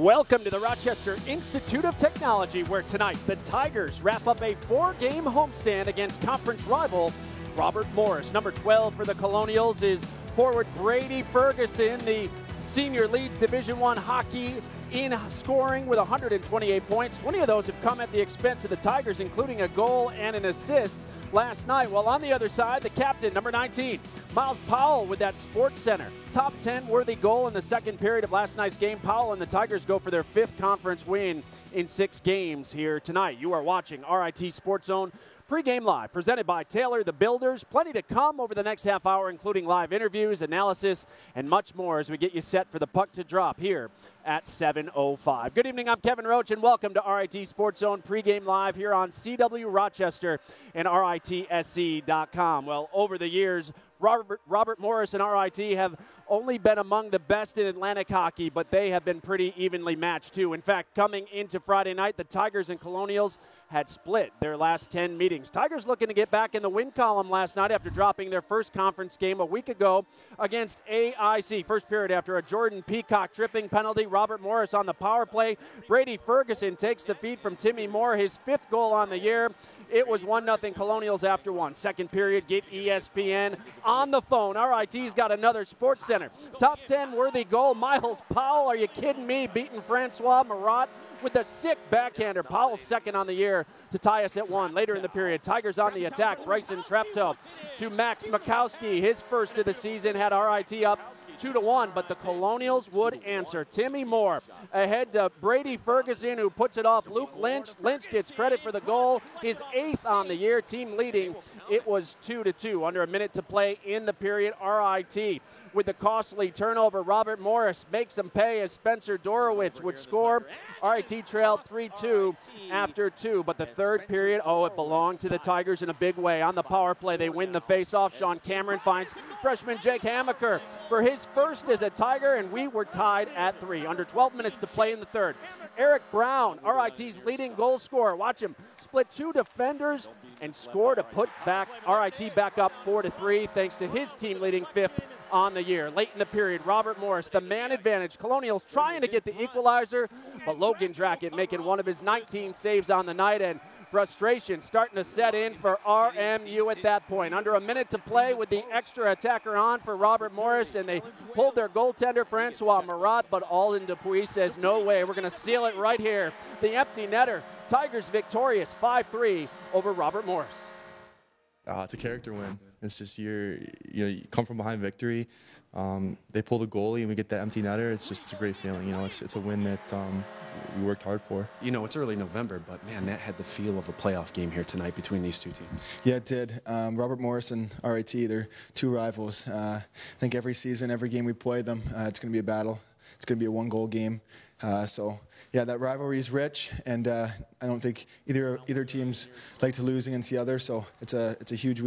Welcome to the Rochester Institute of Technology, where tonight the Tigers wrap up a 4-game homestand against conference rival Robert Morris. Number 12 for the Colonials is forward Brady Ferguson. The senior leads Division I hockey in scoring with 128 points. 20 of those have come at the expense of the Tigers, including a goal and an assist last night. While on the other side, the captain, number 19, Miles Powell with that Sports Center top 10 worthy goal in the second period of last night's game. Powell and the Tigers go for their 5th conference win in 6 games here tonight. You are watching RIT Sports Zone Pre-Game Live, presented by Taylor the Builders. Plenty to come over the next half hour, including live interviews, analysis, and much more as we get you set for the puck to drop here at 7:05. Good evening, I'm Kevin Roach, and welcome to RIT Sports Zone Pre-Game Live here on CW Rochester and RITSC.com. Well, over the years, Robert Morris and RIT have only been among the best in Atlantic hockey, but they have been pretty evenly matched too. In fact, coming into Friday night, the Tigers and Colonials had split their last 10 meetings. Tigers looking to get back in the win column last night after dropping their first conference game a week ago against AIC. First period after a Jordan Peacock tripping penalty. Robert Morris on the power play. Brady Ferguson takes the feed from Timmy Moore, his 5th goal on the year. It was 1-0 Colonials after one. Second period, get ESPN on the phone. RIT's got another Sports Center top 10 worthy goal. Miles Powell, are you kidding me? Beating Francois Marat with a sick backhander. Powell's second on the year to tie us at 1. Later in the period, Tigers on the attack. Bryson Treptow to Max Mikowski. His first of the season had RIT up 2-1, but the Colonials would answer. Timmy Moore ahead to Brady Ferguson, who puts it off Luke Lynch. Lynch gets credit for the goal, his 8th on the year, team leading. It was 2-2. Under a minute to play in the period. RIT with the costly turnover. Robert Morris makes them pay as Spencer Dorowitz would score. RIT trailed 3-2 after 2, but the third period, it belonged to the Tigers in a big way. On the power play, they win the faceoff. Sean Cameron finds freshman Jake Hamaker for his first as a Tiger, and we were tied at 3. Under 12 minutes to play in the third. Eric Brown, RIT's leading goal scorer. Watch him split 2 defenders and score to put RIT back up 4-3, thanks to his team leading 5th on the year. Late in the period, Robert Morris, the man advantage. Colonials trying to get the equalizer, but Logan Drackett making one of his 19 saves on the night, and frustration starting to set in for RMU at that point. Under a minute to play with the extra attacker on for Robert Morris, and they pulled their goaltender, Francois Marat, but Alden Dupuis says, no way, we're going to seal it right here. The empty netter. Tigers victorious 5-3 over Robert Morris. It's a character win. It's just you come from behind victory. They pull the goalie and we get that empty netter. It's a great feeling. It's a win that we worked hard for. It's early November, but man, that had the feel of a playoff game here tonight between these two teams. Yeah, it did. Robert Morris and RIT, they're two rivals. I think every season, every game we play them, it's going to be a battle. It's going to be a 1-goal game. Yeah, that rivalry is rich, and I don't think either teams like to lose against the other. So it's a huge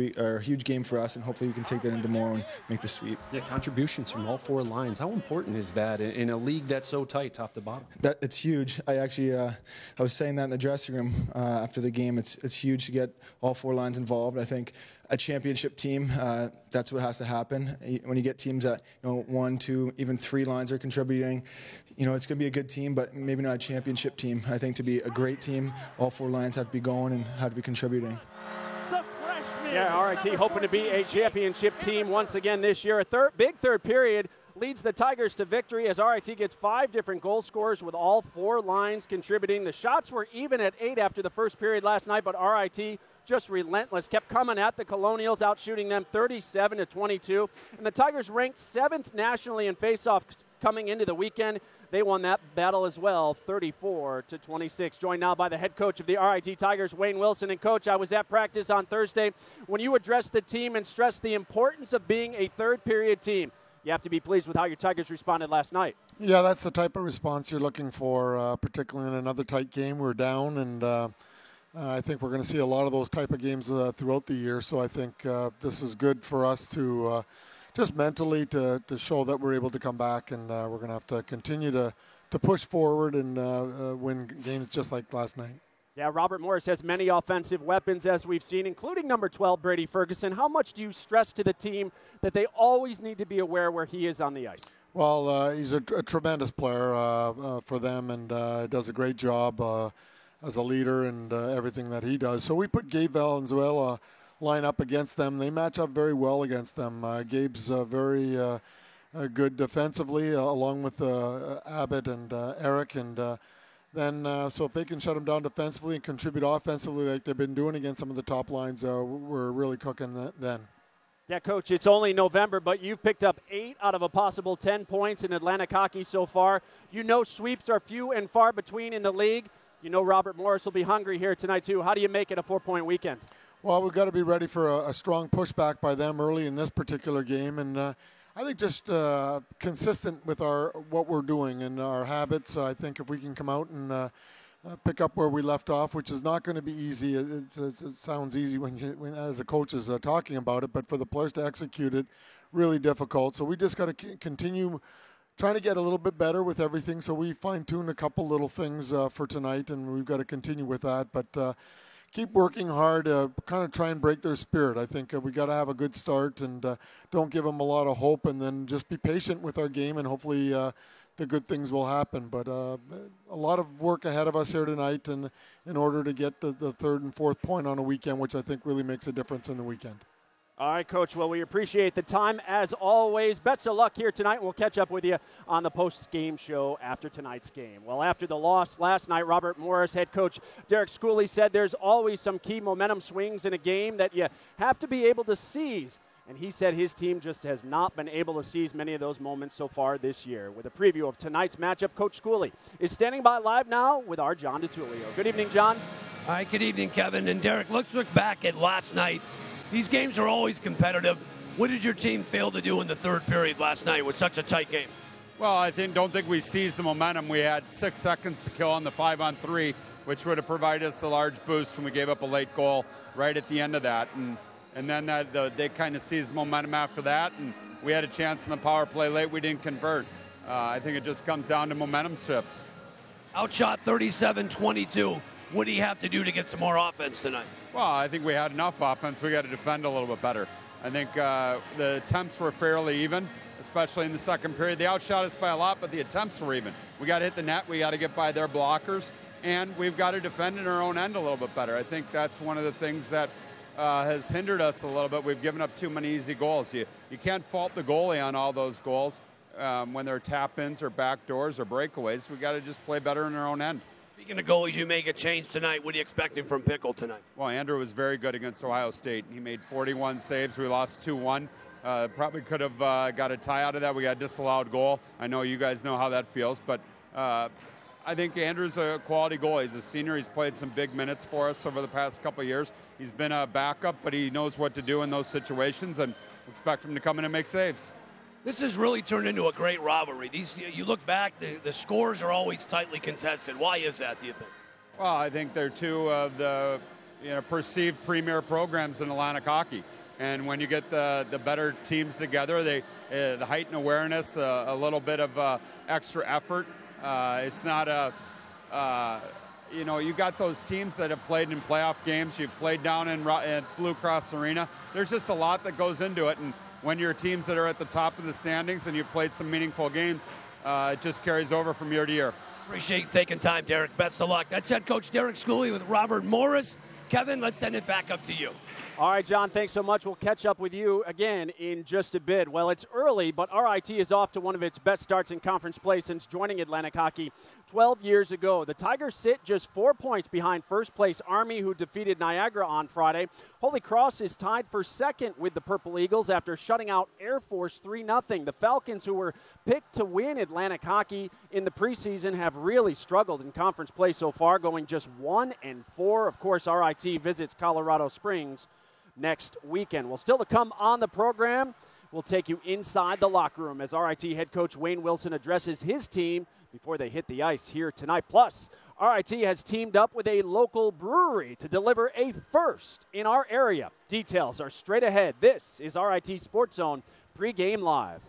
game for us, and hopefully we can take that into tomorrow and make the sweep. Yeah, contributions from all 4 lines. How important is that in a league that's so tight, top to bottom? It's huge. I was saying that in the dressing room after the game. It's huge to get all 4 lines involved. I think a championship team, that's what has to happen. When you get teams that 1, 2, even 3 lines are contributing, it's going to be a good team, but maybe not a championship team. I think to be a great team, all 4 lines have to be going and have to be contributing. Yeah, RIT hoping to be a championship team once again this year. A big third period leads the Tigers to victory as RIT gets 5 different goal scorers with all 4 lines contributing. The shots were even at 8 after the first period last night, but RIT just relentless, kept coming at the Colonials, outshooting them 37-22. And the Tigers ranked 7th nationally in faceoffs coming into the weekend. They won that battle as well, 34-26. Joined now by the head coach of the RIT Tigers, Wayne Wilson. And Coach, I was at practice on Thursday when you addressed the team and stressed the importance of being a third-period team. You have to be pleased with how your Tigers responded last night. Yeah, that's the type of response you're looking for, particularly in another tight game. We're down, and I think we're going to see a lot of those type of games throughout the year. So I think this is good for us to just mentally to show that we're able to come back, and we're going to have to continue to push forward and win games just like last night. Yeah, Robert Morris has many offensive weapons, as we've seen, including number 12, Brady Ferguson. How much do you stress to the team that they always need to be aware where he is on the ice? Well, he's a tremendous player for them, and does a great job as a leader and everything that he does. So we put Gabe Valenzuela line up against them. They match up very well against them. Gabe's very good defensively, along with Abbott and Eric, and then so if they can shut him down defensively and contribute offensively like they've been doing against some of the top lines, we're really cooking then. Yeah, Coach, it's only November, but you've picked up 8 out of a possible 10 points in Atlantic hockey so far. You know sweeps are few and far between in the league. You know Robert Morris will be hungry here tonight, too. How do you make it a 4-point weekend? Well, we've got to be ready for a strong pushback by them early in this particular game, and I think just consistent with what we're doing and our habits. I think if we can come out and pick up where we left off, which is not going to be easy. It sounds easy when as a coach is talking about it, but for the players to execute it, really difficult. So we just got to continue trying to get a little bit better with everything. So we fine-tune a couple little things for tonight, and we've got to continue with that. But keep working hard, kind of try and break their spirit. I think we got to have a good start and don't give them a lot of hope, and then just be patient with our game, and hopefully the good things will happen. But a lot of work ahead of us here tonight, and in order to get the third and fourth point on a weekend, which I think really makes a difference in the weekend. All right, Coach. Well, we appreciate the time as always. Best of luck here tonight. We'll catch up with you on the post-game show after tonight's game. Well, after the loss last night, Robert Morris head coach Derek Schooley said there's always some key momentum swings in a game that you have to be able to seize. And he said his team just has not been able to seize many of those moments so far this year. With a preview of tonight's matchup, Coach Schooley is standing by live now with our John DiTullio. Good evening, John. Hi, good evening, Kevin. And Derek, let's look back at last night. These games are always competitive. What did your team fail to do in the third period last night with such a tight game? Well, I don't think we seized the momentum. We had 6 seconds to kill on the 5-on-3, which would have provided us a large boost, and we gave up a late goal right at the end of that. And then they kind of seized momentum after that, and we had a chance in the power play late. We didn't convert. I think it just comes down to momentum shifts. Outshot 37-22. What do you have to do to get some more offense tonight? Well, I think we had enough offense. We got to defend a little bit better. I think the attempts were fairly even, especially in the second period. They outshot us by a lot, but the attempts were even. We got to hit the net. We got to get by their blockers, and we've got to defend in our own end a little bit better. I think that's one of the things that has hindered us a little bit. We've given up too many easy goals. You can't fault the goalie on all those goals when they're tap-ins or backdoors or breakaways. We got to just play better in our own end. Speaking of goalies, you make a change tonight. What are you expecting from Pickle tonight? Well, Andrew was very good against Ohio State. He made 41 saves. We lost 2-1. Probably could have got a tie out of that. We got a disallowed goal. I know you guys know how that feels, but I think Andrew's a quality goalie. He's a senior. He's played some big minutes for us over the past couple of years. He's been a backup, but he knows what to do in those situations, and expect him to come in and make saves. This has really turned into a great rivalry. You look back, the scores are always tightly contested. Why is that, do you think? Well, I think they're two of the perceived premier programs in Atlantic hockey. And when you get the better teams together, the heightened awareness, a little bit of extra effort. It's not you got those teams that have played in playoff games. You've played down in Blue Cross Arena. There's just a lot that goes into it. And when you're teams that are at the top of the standings and you've played some meaningful games, it just carries over from year to year. Appreciate you taking time, Derek. Best of luck. That's head coach Derek Schooley with Robert Morris. Kevin, let's send it back up to you. All right, John, thanks so much. We'll catch up with you again in just a bit. Well, it's early, but RIT is off to one of its best starts in conference play since joining Atlantic Hockey 12 years ago. The Tigers sit just 4 points behind first-place Army, who defeated Niagara on Friday. Holy Cross is tied for second with the Purple Eagles after shutting out Air Force 3-0. The Falcons, who were picked to win Atlantic Hockey in the preseason, have really struggled in conference play so far, going just 1-4. Of course, RIT visits Colorado Springs next weekend. Well, still to come on the program, we'll take you inside the locker room as RIT head coach Wayne Wilson addresses his team before they hit the ice here tonight. Plus, RIT has teamed up with a local brewery to deliver a first in our area. Details are straight ahead. This is RIT Sports Zone pregame live.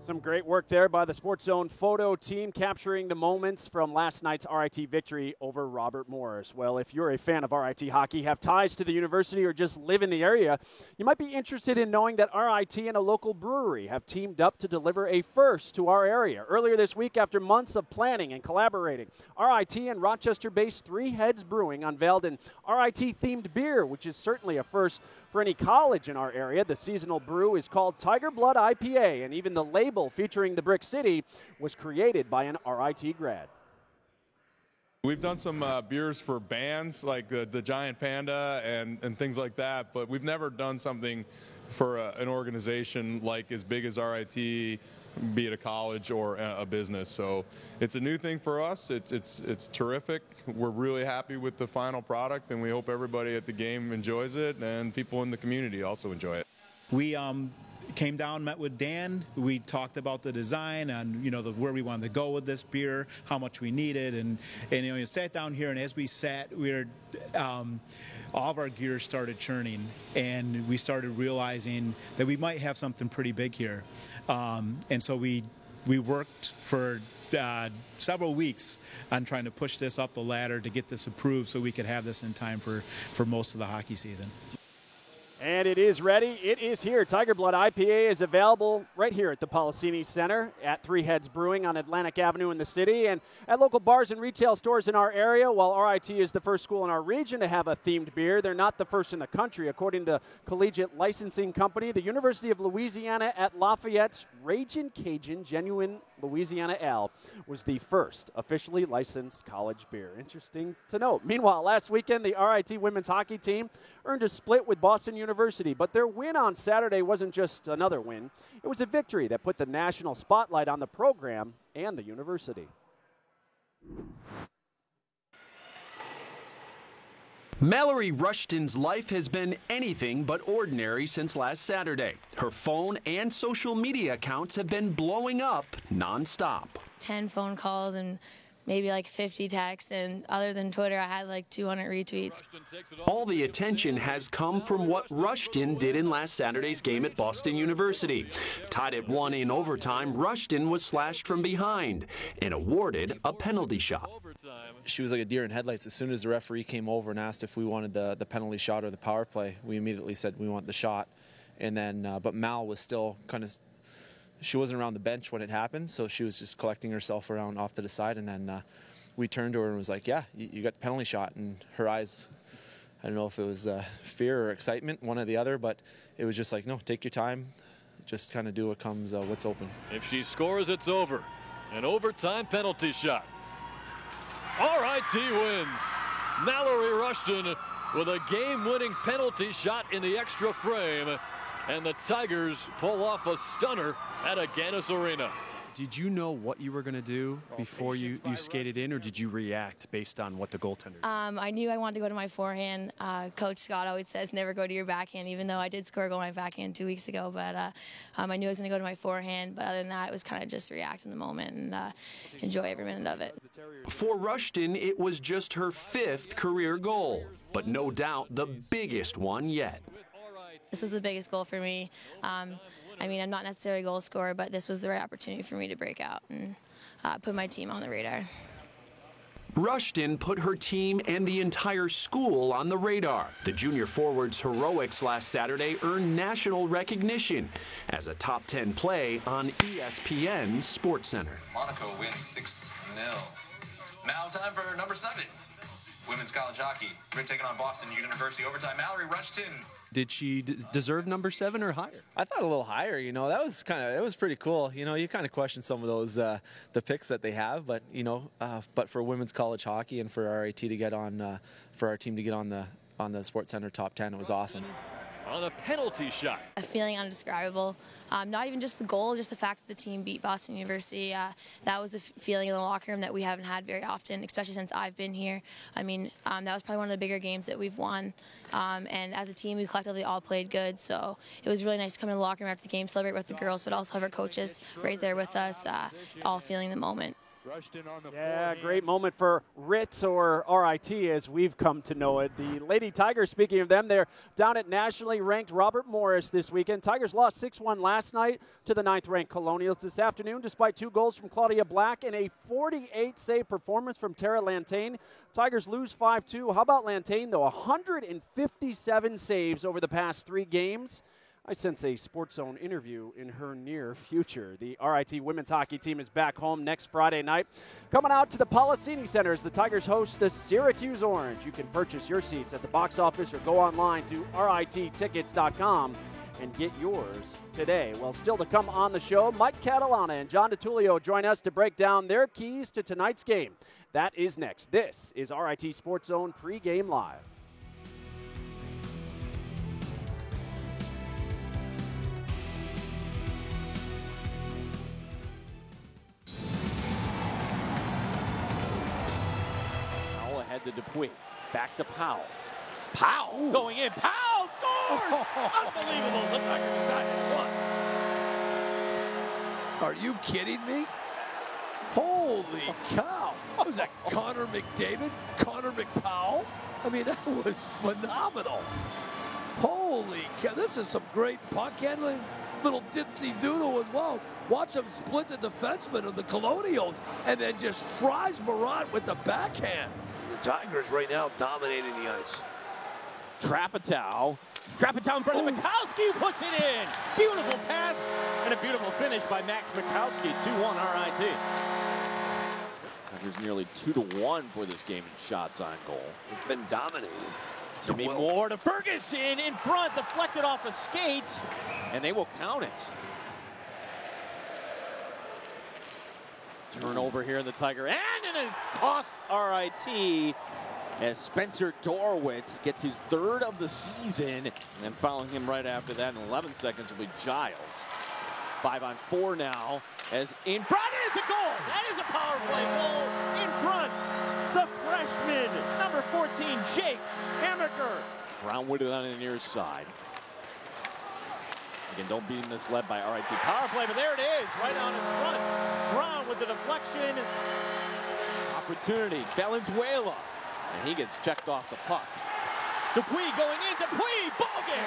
Some great work there by the Sports Zone photo team, capturing the moments from last night's RIT victory over Robert Morris. Well, if you're a fan of RIT hockey, have ties to the university, or just live in the area, you might be interested in knowing that RIT and a local brewery have teamed up to deliver a first to our area. Earlier this week, after months of planning and collaborating, RIT and Rochester-based Three Heads Brewing unveiled an RIT-themed beer, which is certainly a first for any college in our area. The seasonal brew is called Tiger Blood IPA, and even the label featuring the Brick City was created by an RIT grad. We've done some beers for bands like the Giant Panda and things like that, but we've never done something for an organization like as big as RIT, be it a college or a business. So it's a new thing for us. It's terrific. We're really happy with the final product, and we hope everybody at the game enjoys it and people in the community also enjoy it. We came down, met with Dan. We talked about the design and where we wanted to go with this beer, how much we needed, and we sat down here, and as we sat, all of our gears started churning, and we started realizing that we might have something pretty big here. And so we worked for several weeks on trying to push this up the ladder to get this approved so we could have this in time for most of the hockey season. And it is ready. It is here. Tiger Blood IPA is available right here at the Policini Center at Three Heads Brewing on Atlantic Avenue in the city, and at local bars and retail stores in our area. While RIT is the first school in our region to have a themed beer, they're not the first in the country. According to Collegiate Licensing Company, the University of Louisiana at Lafayette's Ragin' Cajun Genuine Louisiana Ale was the first officially licensed college beer. Interesting to note. Meanwhile, last weekend, the RIT women's hockey team earned a split with Boston University, but their win on Saturday wasn't just another win. It was a victory that put the national spotlight on the program and the university. Mallory Rushton's life has been anything but ordinary since last Saturday. Her phone and social media accounts have been blowing up nonstop. 10 phone calls and maybe like 50 texts, and other than Twitter, I had like 200 retweets. All the attention has come from what Rushton did in last Saturday's game at Boston University. Tied at 1 in overtime, Rushton was slashed from behind and awarded a penalty shot. She was like a deer in headlights. As soon as the referee came over and asked if we wanted the penalty shot or the power play, we immediately said we want the shot. And then, but Mal was still kind of, she wasn't around the bench when it happened, so she was just collecting herself around off to the side. And then we turned to her and was like, yeah, you got the penalty shot. And her eyes, I don't know if it was fear or excitement, one or the other, but it was just like, no, take your time. Just kind of do what comes, what's open. If she scores, it's over. An overtime penalty shot. RIT wins. Mallory Rushton with a game-winning penalty shot in the extra frame, and the Tigers pull off a stunner at Agganis Arena. Did you know what you were going to do before you skated in, or did you react based on what the goaltender did? I knew I wanted to go to my forehand. Coach Scott always says never go to your backhand, even though I did score a goal on my backhand 2 weeks ago. But I knew I was going to go to my forehand. But other than that, it was kind of just react in the moment and enjoy every minute of it. For Rushton, it was just her 5th career goal, but no doubt the biggest one yet. This was the biggest goal for me. I mean, I'm not necessarily a goal scorer, but this was the right opportunity for me to break out and put my team on the radar. Rushton put her team and the entire school on the radar. The junior forward's heroics last Saturday earned national recognition as a top 10 play on ESPN's SportsCenter. Monaco wins 6-0. Now time for number 7. Women's college hockey. We're taking on Boston University overtime. Mallory Rushton. Did she deserve number 7 or higher? I thought a little higher. That was it was pretty cool. You kind of question some of those the picks that they have, but but for women's college hockey and for RIT to get on, for our team to get on the SportsCenter top 10, it was awesome. On a penalty shot. A feeling undescribable. Not even just the goal, just the fact that the team beat Boston University. That was a feeling in the locker room that we haven't had very often, especially since I've been here. I mean, that was probably one of the bigger games that we've won. And as a team, we collectively all played good. So it was really nice to come in the locker room after the game, celebrate with the girls, but also have our coaches right there with us, all feeling the moment. Rushton on the Yeah, forehand. great moment for Ritz, or RIT as we've come to know it. The Lady Tigers, speaking of them, they're down at nationally ranked Robert Morris this weekend. Tigers lost 6-1 last night to the 9th-ranked Colonials this afternoon, despite 2 goals from Claudia Black and a 48-save performance from Tara Lantain. Tigers lose 5-2. How about Lantain, though? 157 saves over the past 3 games. I sense a Sports Zone interview in her near future. The RIT women's hockey team is back home next Friday night. Coming out to the Policini Center as the Tigers host the Syracuse Orange. You can purchase your seats at the box office or go online to rittickets.com and get yours today. Well, still to come on the show, Mike Catalana and John DiTullio join us to break down their keys to tonight's game. That is next. This is RIT Sports Zone pregame live. To Dupuis. Back to Powell. Powell going in. Powell scores! Unbelievable. The Tigers are tied at 1. Are you kidding me? Holy cow. Was that Connor McDavid? Connor McPowell? I mean, that was phenomenal. Holy cow. This is some great puck handling. Little dipsy doodle as well. Watch him split the defenseman of the Colonials and then just fries Marat with the backhand. The Tigers right now dominating the ice. Trappatow in front of Mikowski, who puts it in. Beautiful pass and a beautiful finish by Max Mikowski. 2-1 RIT. Tigers nearly 2-1 for this game in shots on goal. It's been dominated. Jimmy Moore to Ferguson in front, deflected off a skate, and they will count it. Turnover here in the Tiger, and it cost RIT as Spencer Dorwitz gets his 3rd of the season, and then following him right after that in 11 seconds will be Giles. 5-on-4 now, as in front, and it's a goal! That is a power play goal in front. The freshman, number 14, Jake Hammaker. Brown with it on the near side. Again, don't be misled by RIT power play, but there it is, right on in front. Brown with the deflection. Opportunity, Valenzuela. And he gets checked off the puck. Dupuis going in, Dupuis, ball game!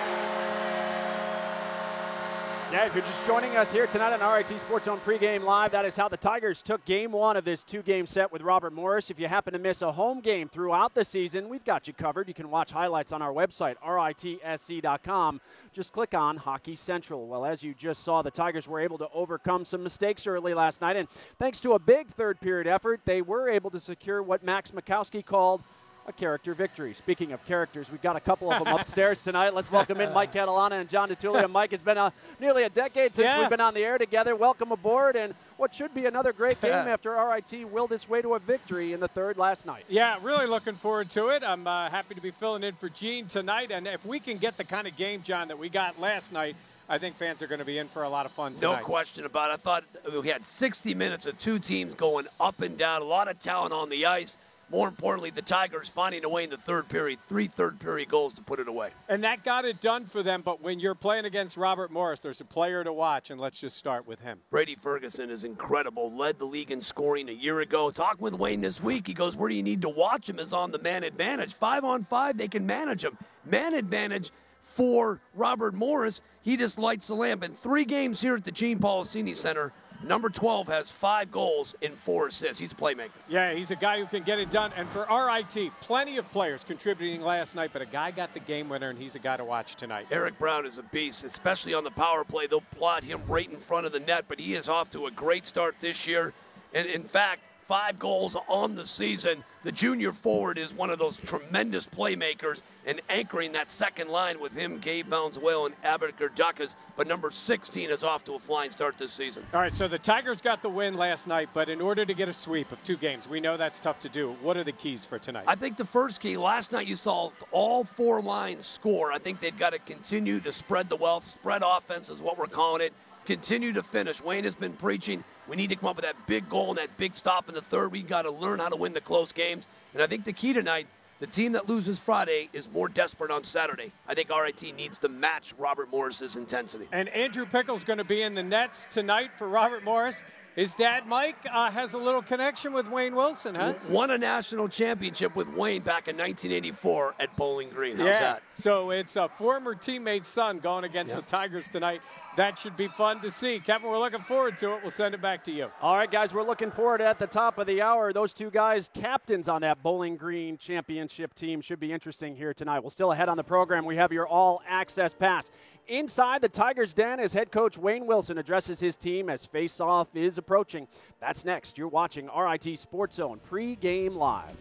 Yeah, if you're just joining us here tonight on RIT Sports Zone pregame live, that is how the Tigers took game 1 of this 2-game set with Robert Morris. If you happen to miss a home game throughout the season, we've got you covered. You can watch highlights on our website, ritsc.com. Just click on Hockey Central. Well, as you just saw, the Tigers were able to overcome some mistakes early last night, and thanks to a big third-period effort, they were able to secure what Max Mikowski called a character victory. Speaking of characters, we've got a couple of them upstairs tonight. Let's welcome in Mike Catalana and John DiTullio. Mike, it's been nearly a decade since we've been on the air together. Welcome aboard, and what should be another great game after RIT willed its way to a victory in the 3rd last night. Yeah, really looking forward to it. I'm happy to be filling in for Gene tonight, and if we can get the kind of game, John, that we got last night, I think fans are going to be in for a lot of fun tonight. No question about it. I thought we had 60 minutes of 2 teams going up and down, a lot of talent on the ice. More importantly, the Tigers finding a way in the 3rd period, 3 third-period goals to put it away. And that got it done for them, but when you're playing against Robert Morris, there's a player to watch, and let's just start with him. Brady Ferguson is incredible, led the league in scoring a year ago. Talking with Wayne this week, he goes, where do you need to watch him is on the man advantage. 5-on-5, they can manage him. Man advantage for Robert Morris, he just lights the lamp. In 3 games here at the Gene Policini Center, number 12 has 5 goals and 4 assists. He's a playmaker. Yeah, he's a guy who can get it done. And for RIT, plenty of players contributing last night, but a guy got the game winner, and he's a guy to watch tonight. Eric Brown is a beast, especially on the power play. They'll plot him right in front of the net, but he is off to a great start this year. And in fact, 5 goals on the season. The junior forward is one of those tremendous playmakers and anchoring that second line with him, Gabe Valenzuela and Abedker Dukas. But number 16 is off to a flying start this season. All right, so the Tigers got the win last night, but in order to get a sweep of 2 games, we know that's tough to do. What are the keys for tonight? I think the first key, last night you saw all 4 lines score. I think they've got to continue to spread the wealth. Spread offense is what we're calling it. Continue to finish. Wayne has been preaching. We need to come up with that big goal and that big stop in the 3rd. We've got to learn how to win the close games. And I think the key tonight, the team that loses Friday is more desperate on Saturday. I think RIT needs to match Robert Morris's intensity. And Andrew Pickle's going to be in the nets tonight for Robert Morris. His dad, Mike, has a little connection with Wayne Wilson, huh? Won a national championship with Wayne back in 1984 at Bowling Green. How's that? So it's a former teammate's son going against the Tigers tonight. That should be fun to see. Kevin, we're looking forward to it. We'll send it back to you. All right, guys, we're looking forward at the top of the hour. Those two guys, captains on that Bowling Green championship team, should be interesting here tonight. We'll still ahead on the program. We have your all-access pass. Inside the Tigers' den as head coach Wayne Wilson addresses his team as face-off is approaching. That's next. You're watching RIT Sports Zone pregame live.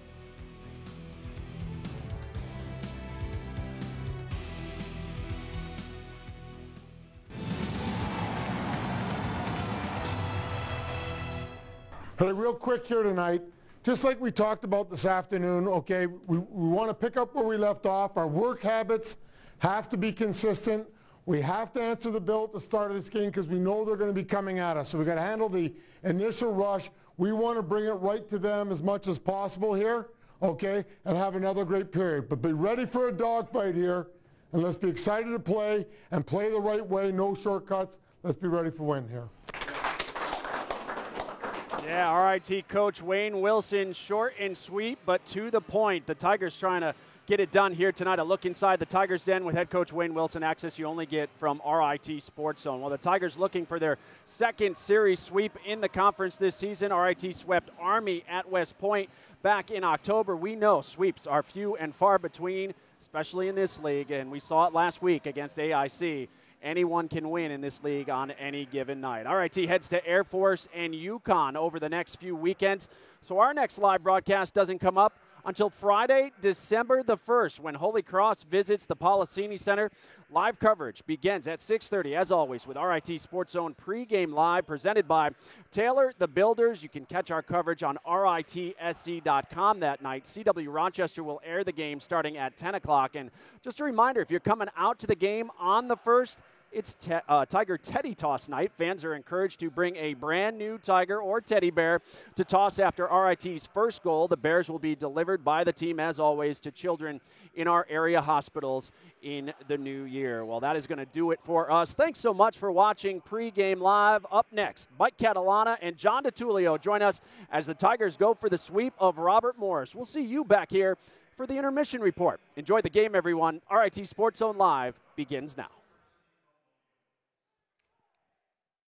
Hey, real quick here tonight, just like we talked about this afternoon, okay, we want to pick up where we left off. Our work habits have to be consistent. We have to answer the bell at the start of this game because we know they're going to be coming at us. So we've got to handle the initial rush. We want to bring it right to them as much as possible here, okay, and have another great period. But be ready for a dogfight here, and let's be excited to play and play the right way, no shortcuts. Let's be ready for win here. Yeah, RIT coach Wayne Wilson, short and sweet, but to the point. The Tigers trying to get it done here tonight. A look inside the Tigers' den with head coach Wayne Wilson. Access you only get from RIT Sports Zone. Well, the Tigers looking for their second series sweep in the conference this season. RIT swept Army at West Point back in October. We know sweeps are few and far between, especially in this league, and we saw it last week against AIC. Anyone can win in this league on any given night. RIT heads to Air Force and UConn over the next few weekends. So our next live broadcast doesn't come up until Friday, December the 1st, when Holy Cross visits the Policini Center. Live coverage begins at 6:30, as always, with RIT Sports Zone pregame live, presented by Taylor the Builders. You can catch our coverage on RITSC.com that night. CW Rochester will air the game starting at 10 o'clock. And just a reminder, if you're coming out to the game on the 1st, it's Tiger Teddy Toss night. Fans are encouraged to bring a brand new Tiger or teddy bear to toss after RIT's first goal. The bears will be delivered by the team, as always, to children in our area hospitals in the new year. Well, that is going to do it for us. Thanks so much for watching pregame live. Up next, Mike Catalana and John DiTullio join us as the Tigers go for the sweep of Robert Morris. We'll see you back here for the intermission report. Enjoy the game, everyone. RIT Sports Zone Live begins now.